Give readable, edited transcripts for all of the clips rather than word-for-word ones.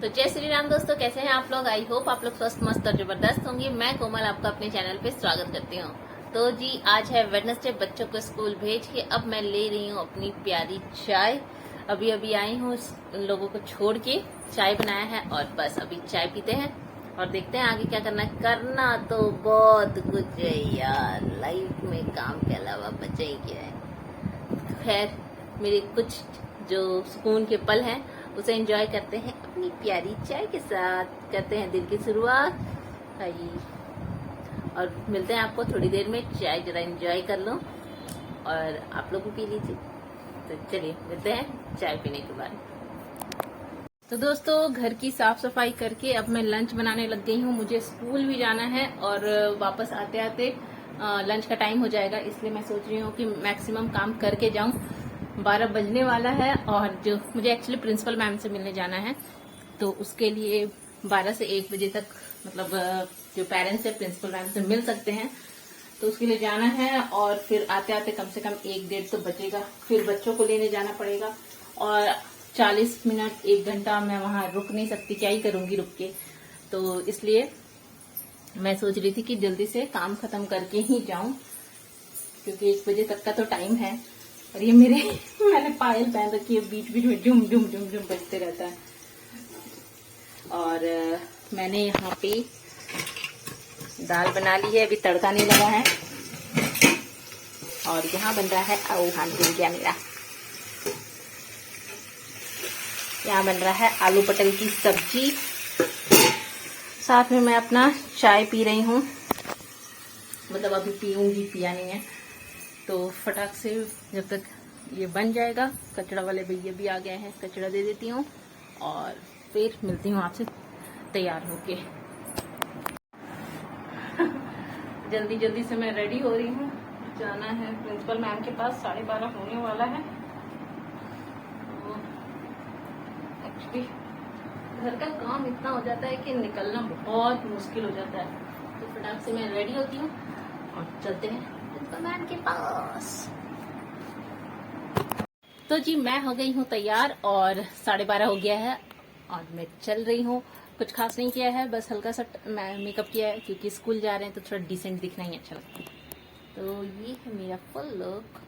तो जय श्री राम दोस्तों, कैसे हैं आप लोग। आई होप आप लोग स्वस्थ मस्त और जबरदस्त होंगे। मैं कोमल आपका अपने चैनल पे स्वागत करती हूँ। तो जी आज है वेडनेसडे, बच्चों को स्कूल भेज के अब मैं ले रही हूँ अपनी प्यारी चाय। अभी अभी आई हूँ उन लोगों को छोड़ के, चाय बनाया है और बस अभी चाय पीते हैं और देखते हैं आगे क्या करना है। करना तो बहुत कुछ है यार, लाइफ में काम के अलावा बचा ही क्या है। खैर मेरे कुछ जो सुकून के पल हैं उसे एंजॉय करते हैं अपनी प्यारी चाय के साथ, करते हैं दिन की शुरुआत। आइए और मिलते हैं आपको थोड़ी देर में। चाय जरा एंजॉय कर लो और आप लोग भी पी लीजिए। तो चलिए मिलते हैं चाय पीने के बाद। तो दोस्तों घर की साफ सफाई करके अब मैं लंच बनाने लग गई हूँ। मुझे स्कूल भी जाना है और वापस आते आते लंच का टाइम हो जाएगा, इसलिए मैं सोच रही हूँ कि मैक्सिमम काम करके जाऊँ। 12 बजने वाला है और जो मुझे एक्चुअली प्रिंसिपल मैम से मिलने जाना है, तो उसके लिए 12 से 1 बजे तक मतलब जो पेरेंट्स है प्रिंसिपल मैम से मिल सकते हैं, तो उसके लिए जाना है। और फिर आते आते कम से कम 1-1:30 तो बचेगा। फिर बच्चों को लेने जाना पड़ेगा और 40 मिनट 1 घंटा मैं वहां रुक नहीं सकती, क्या ही करूंगी रुक के। तो इसलिए मैं सोच रही थी कि जल्दी से काम खत्म करके ही जाऊं, क्योंकि 1 बजे तक का तो टाइम है। और ये मैंने पायल पहन रखी है, बीच बीच में झुम झुम झुम झुम बजते रहता है। और मैंने यहाँ पे दाल बना ली है, अभी तड़का नहीं लगा है। और यहाँ बन रहा है हाँ भूल गया मेरा, यहाँ बन रहा है आलू पटल की सब्जी। साथ में मैं अपना चाय पी रही हूँ, मतलब अभी पीऊंगी, पिया नहीं है। तो फटाक से जब तक ये बन जाएगा, कचड़ा वाले भैया भी आ गए हैं, कचड़ा दे देती हूँ और फिर मिलती हूँ आपसे तैयार होके। जल्दी जल्दी से मैं रेडी हो रही हूँ, जाना है प्रिंसिपल मैम के पास। 12:30 होने वाला है। तो एक्चुअली घर का काम इतना हो जाता है कि निकलना बहुत मुश्किल हो जाता है। तो फटाक से मैं रेडी होती हूँ और चलते हैं प्रिंसिपल मैम के पास। तो जी मैं हो गई हूँ तैयार और 12:30 हो गया है और मैं चल रही हूँ। कुछ खास नहीं किया है, बस हल्का सा मेकअप किया है, क्योंकि स्कूल जा रहे हैं तो थोड़ा डिसेंट दिखना ही अच्छा लगता है। तो ये है मेरा फुल लुक।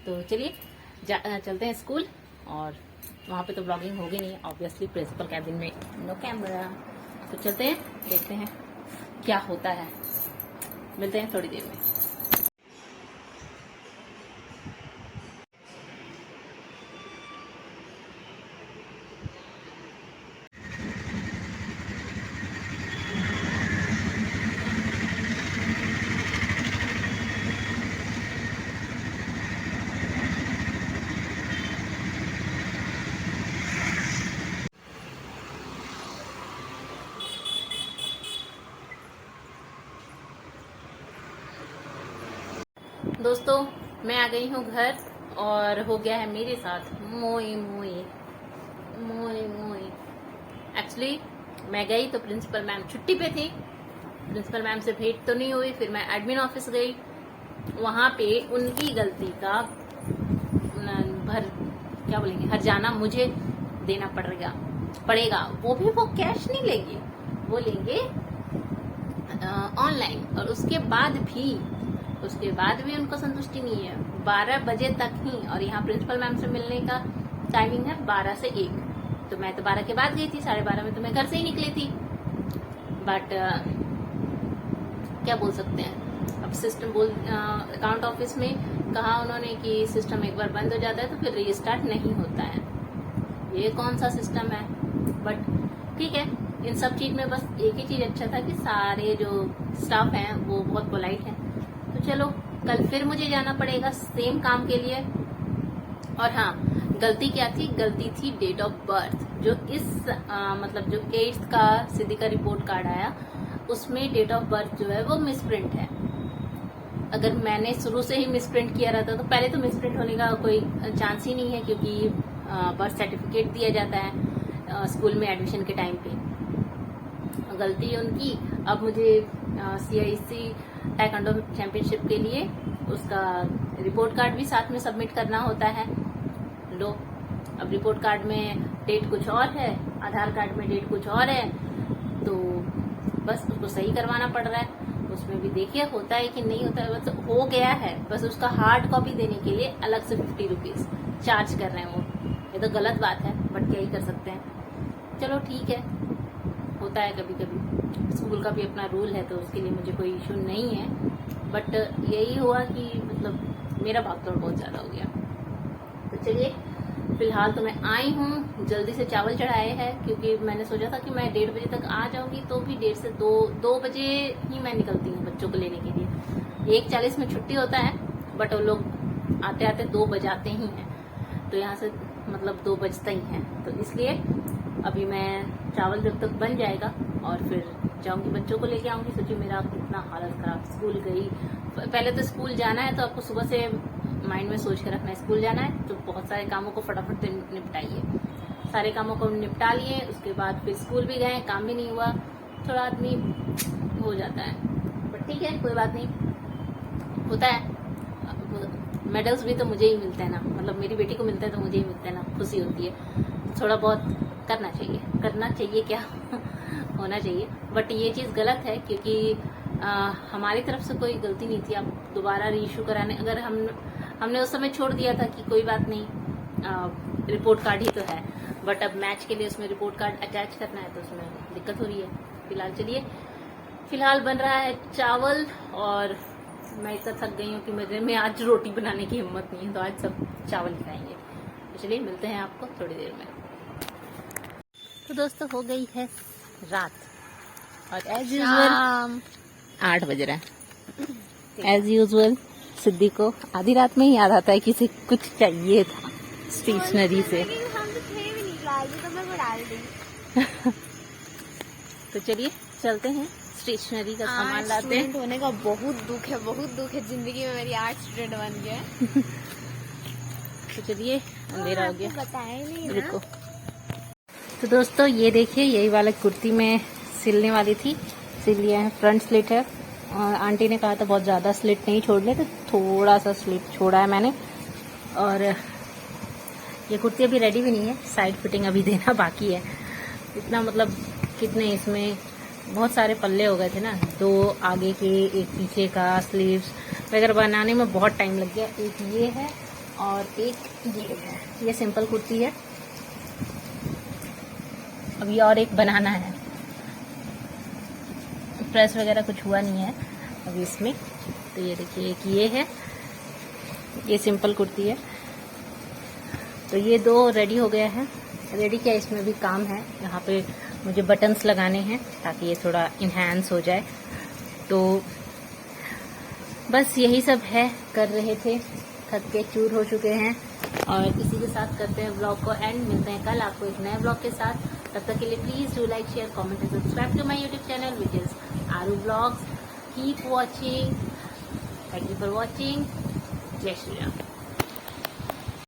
तो चलिए चलते हैं स्कूल, और वहाँ पे तो ब्लॉगिंग होगी नहीं ऑब्वियसली, प्रिंसिपल कैबिन में नो कैमरा। तो चलते हैं, देखते हैं क्या होता है। मिलते हैं थोड़ी देर में। दोस्तों मैं आ गई हूँ घर और हो गया है मेरे साथ मोए मोए मोए मोए। एक्चुअली मैं गई तो प्रिंसिपल मैम छुट्टी पे थी, प्रिंसिपल मैम से भेंट तो नहीं हुई। फिर मैं एडमिन ऑफिस गई, वहां पे उनकी गलती का क्या बोलेंगे हर्जाना मुझे देना पड़ेगा। वो भी वो कैश नहीं लेंगे, वो लेंगे ऑनलाइन। और उसके बाद भी उनको संतुष्टि नहीं है। 12 बजे तक ही, और यहाँ प्रिंसिपल मैम से मिलने का टाइमिंग है 12 से 1। तो मैं तो 12 के बाद गई थी, 12:30 में तो मैं घर से ही निकली थी। बट क्या बोल सकते हैं, अब सिस्टम अकाउंट ऑफिस में कहा उन्होंने कि सिस्टम एक बार बंद हो जाता है तो फिर रीस्टार्ट नहीं होता है। ये कौन सा सिस्टम है, बट ठीक है। इन सब चीज में बस एक ही चीज अच्छा था कि सारे जो स्टाफ हैं वो बहुत पोलाइट हैं। तो चलो कल फिर मुझे जाना पड़ेगा सेम काम के लिए। और हाँ, गलती क्या थी, गलती थी डेट ऑफ बर्थ। जो मतलब जो 8th का सिद्धि का रिपोर्ट कार्ड आया, उसमें डेट ऑफ बर्थ जो है वो मिसप्रिंट है। अगर मैंने शुरू से ही मिसप्रिंट किया रहता तो पहले तो मिसप्रिंट होने का कोई चांस ही नहीं है, क्योंकि बर्थ सर्टिफिकेट दिया जाता है स्कूल में एडमिशन के टाइम पे। गलती उनकी। अब मुझे CIC टाइकोंडो चैंपियनशिप के लिए उसका रिपोर्ट कार्ड भी साथ में सबमिट करना होता है। लो अब रिपोर्ट कार्ड में डेट कुछ और है, आधार कार्ड में डेट कुछ और है, तो बस उसको सही करवाना पड़ रहा है। उसमें भी देखिए होता है कि नहीं होता है, बस हो गया है, बस उसका हार्ड कॉपी देने के लिए अलग से 50 रुपीज चार्ज कर रहे हैं वो। ये तो गलत बात है, बट क्या ही कर सकते हैं। चलो ठीक है, होता है कभी कभी, स्कूल का भी अपना रूल है, तो उसके लिए मुझे कोई इशू नहीं है। बट यही हुआ कि मतलब मेरा भागदौड़ बहुत ज्यादा हो गया। तो चलिए, फिलहाल तो मैं आई हूँ, जल्दी से चावल चढ़ाए हैं, क्योंकि मैंने सोचा था कि मैं 1:30 बजे तक आ जाऊंगी, तो भी 1:30 से 2 बजे ही मैं निकलती हूँ बच्चों को लेने के लिए। 1:40 में छुट्टी होता है, बट वो लोग आते आते 2 बजाते ही हैं, तो यहाँ से मतलब 2 बजता ही है। तो इसलिए अभी मैं चावल जब तक बन जाएगा और फिर जाऊंगी बच्चों को लेके आऊंगी। सोचिए मेरा कितना हालत खराब, स्कूल गई, पहले तो स्कूल जाना है तो आपको सुबह से माइंड में सोच के रखना है स्कूल जाना है, तो बहुत सारे कामों को फटाफट निपटाइए। सारे कामों को निपटा लिए, उसके बाद फिर स्कूल भी गए, काम भी नहीं हुआ, थोड़ा आदमी हो जाता है, बट ठीक है, कोई बात नहीं, होता है। मेडल्स भी तो मुझे ही मिलते हैं ना, मतलब मेरी बेटी को मिलते हैं तो मुझे ही मिलते हैं ना, खुशी होती है। थोड़ा बहुत करना चाहिए क्या होना चाहिए, बट ये चीज़ गलत है, क्योंकि हमारी तरफ से कोई गलती नहीं थी। आप दोबारा रीइशू कराने, अगर हमने उस समय छोड़ दिया था कि कोई बात नहीं, रिपोर्ट कार्ड ही तो है, बट अब मैच के लिए उसमें रिपोर्ट कार्ड अटैच करना है, तो उसमें दिक्कत हो रही है। फिलहाल चलिए, फिलहाल बन रहा है चावल, और मैं इतना थक गई हूँ कि मेरे में आज रोटी बनाने की हिम्मत नहीं है, तो आज सब चावल ही खाएंगे। तो चलिए, मिलते हैं आपको थोड़ी देर में। तो दोस्तों, हो गई है रात, और एज यूजुअल 8 बज रहा है। एज यूजुअल सिद्धि को आधी रात में ही याद आता है कि इसे कुछ चाहिए था स्टेशनरी से। हम तो थे भी नहीं क्लास में, तो मैं वो डाल दी। तो चलिए चलते हैं, स्टेशनरी का सामान लाते हैं। होने का बहुत दुख है जिंदगी में, मेरी आर्ट स्टूडेंट बन गया। तो चलिए, अंधेरा हो गया, बताया नहीं ना। रुको। तो दोस्तों, ये देखिए, यही वाला कुर्ती मैं सिलने वाली थी, सिल लिया है। फ्रंट स्लिट है, और आंटी ने कहा था बहुत ज़्यादा स्लिट नहीं छोड़ने, तो थोड़ा सा स्लिट छोड़ा है मैंने। और ये कुर्ती अभी रेडी भी नहीं है, साइड फिटिंग अभी देना बाकी है। इतना मतलब कितने इसमें बहुत सारे पल्ले हो गए थे ना, 2 आगे के, एक पीछे का, स्लीव्स वगैरह बनाने में बहुत टाइम लग गया। एक ये है और एक ये है, ये सिंपल कुर्ती है, अभी और एक बनाना है। प्रेस वगैरह कुछ हुआ नहीं है अभी इसमें। तो ये देखिए, एक ये है, ये सिंपल कुर्ती है। तो ये 2 रेडी हो गया है। रेडी क्या, इसमें भी काम है, यहाँ पे मुझे बटन्स लगाने हैं ताकि ये थोड़ा इन्हांस हो जाए। तो बस यही सब है, कर रहे थे, थक के चूर हो चुके हैं, और इसी के साथ करते हैं ब्लॉग को एंड। मिलते हैं कल आपको एक नए ब्लॉग के साथ। तब तक के लिए please do like, share, comment and subscribe to my YouTube channel which is Aaru blogs. Keep watching, thank you for watching. जय श्री राम।